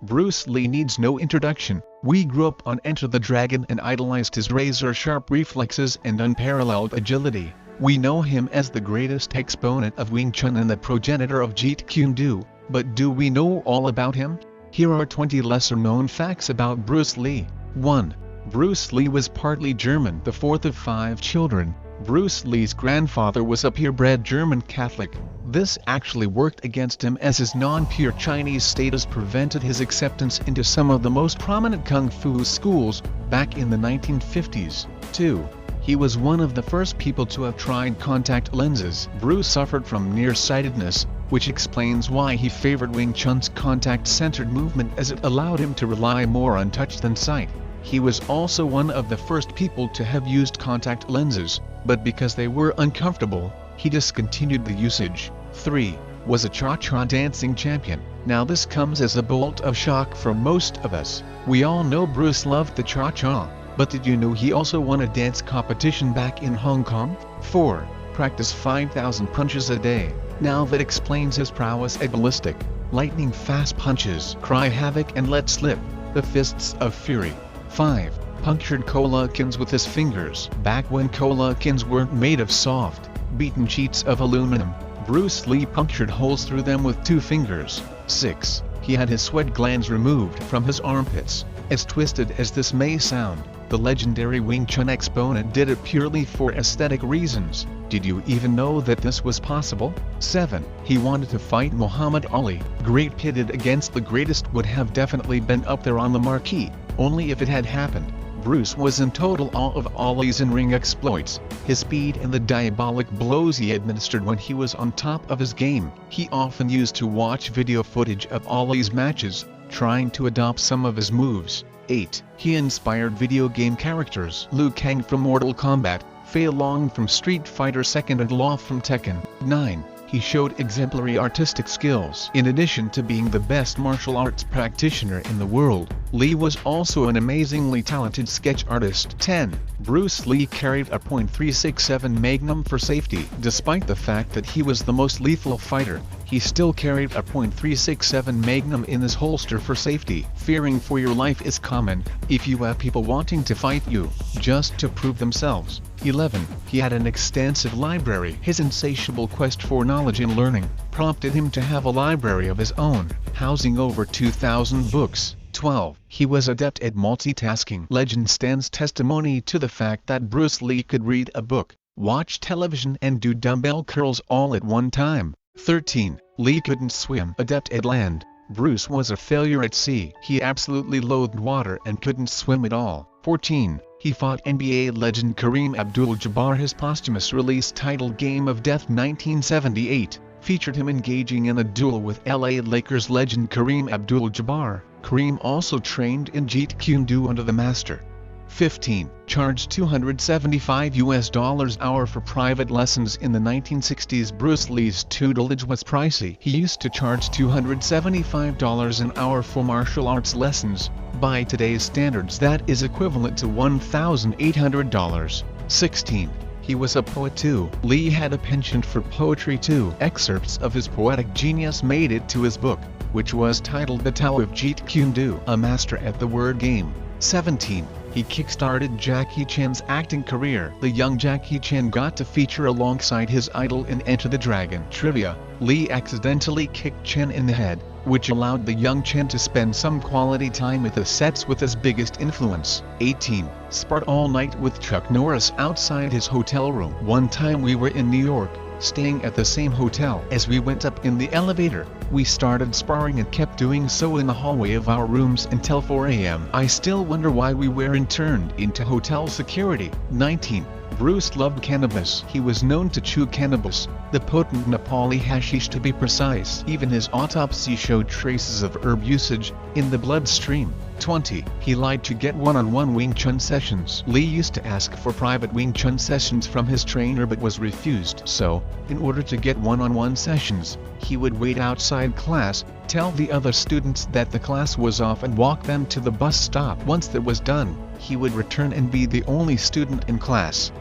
Bruce Lee needs no introduction. We grew up on Enter the Dragon and idolized his razor-sharp reflexes and unparalleled agility. We know him as the greatest exponent of Wing Chun and the progenitor of Jeet Kune Do, but do we know all about him? Here are 20 lesser-known facts about Bruce Lee. 1. Bruce Lee was partly German, the fourth of 5 children. Bruce Lee's grandfather was a purebred German Catholic. This actually worked against him as his non-pure Chinese status prevented his acceptance into some of the most prominent kung fu schools back in the 1950s. 2. He was one of the first people to have tried contact lenses. Bruce suffered from nearsightedness, which explains why he favored Wing Chun's contact-centered movement as it allowed him to rely more on touch than sight. He was also one of the first people to have used contact lenses, but because they were uncomfortable, he discontinued the usage. 3. Was a cha-cha dancing champion. Now this comes as a bolt of shock for most of us. We all know Bruce loved the cha-cha, but did you know he also won a dance competition back in Hong Kong? 4. Practiced 5,000 punches a day. Now that explains his prowess at ballistic, lightning-fast punches. Cry havoc and let slip, the fists of fury. 5. Punctured cola cans with his fingers. Back when cola cans weren't made of soft, beaten sheets of aluminum, Bruce Lee punctured holes through them with 2 fingers. 6. He had his sweat glands removed from his armpits. As twisted as this may sound, the legendary Wing Chun exponent did it purely for aesthetic reasons. Did you even know that this was possible? 7. He wanted to fight Muhammad Ali. Great pitted against the greatest would have definitely been up there on the marquee, only if it had happened. Bruce was in total awe of Ali's in-ring exploits, his speed and the diabolic blows he administered when he was on top of his game. He often used to watch video footage of Ali's matches, trying to adopt some of his moves. 8. He inspired video game characters. Liu Kang from Mortal Kombat, Fei Long from Street Fighter II and Law from Tekken. 9. He showed exemplary artistic skills. In addition to being the best martial arts practitioner in the world, Lee was also an amazingly talented sketch artist. 10. Bruce Lee carried a .367 Magnum for safety. Despite the fact that he was the most lethal fighter, he still carried a .367 Magnum in his holster for safety. Fearing for your life is common if you have people wanting to fight you, just to prove themselves. 11. He had an extensive library. His insatiable quest for knowledge and learning prompted him to have a library of his own, housing over 2,000 books. 12. He was adept at multitasking. Legend stands testimony to the fact that Bruce Lee could read a book, watch television and do dumbbell curls all at one time. 13. Lee couldn't swim. Adept at land, Bruce was a failure at sea. He absolutely loathed water and couldn't swim at all. 14. He fought NBA legend Kareem Abdul-Jabbar. His posthumous release titled Game of Death 1978 featured him engaging in a duel with LA Lakers legend Kareem Abdul-Jabbar. Kareem also trained in Jeet Kune Do under the master. 15. Charged $275 hour for private lessons. In the 1960s, Bruce Lee's tutelage was pricey. He used to charge $275 an hour for martial arts lessons. By today's standards, that is equivalent to $1,800. 16. He was a poet too. Lee had a penchant for poetry too. Excerpts of his poetic genius made it to his book, which was titled The Tao of Jeet Kune Do, a master at the word game. 17. He kick-started Jackie Chan's acting career. The young Jackie Chan got to feature alongside his idol in Enter the Dragon. Trivia: Lee accidentally kicked Chan in the head, which allowed the young Chan to spend some quality time at the sets with his biggest influence. 18. Sparred all night with Chuck Norris outside his hotel room. One time we were in New York, staying at the same hotel. As we went up in the elevator, we started sparring and kept doing so in the hallway of our rooms until 4 a.m. I still wonder why we weren't turned into hotel security. 19. Bruce loved cannabis. He was known to chew cannabis, the potent Nepali hashish to be precise. Even his autopsy showed traces of herb usage in the bloodstream. 20. He lied to get one-on-one Wing Chun sessions. Lee used to ask for private Wing Chun sessions from his trainer but was refused. So, in order to get one-on-one sessions, he would wait outside class, tell the other students that the class was off and walk them to the bus stop. Once that was done, he would return and be the only student in class.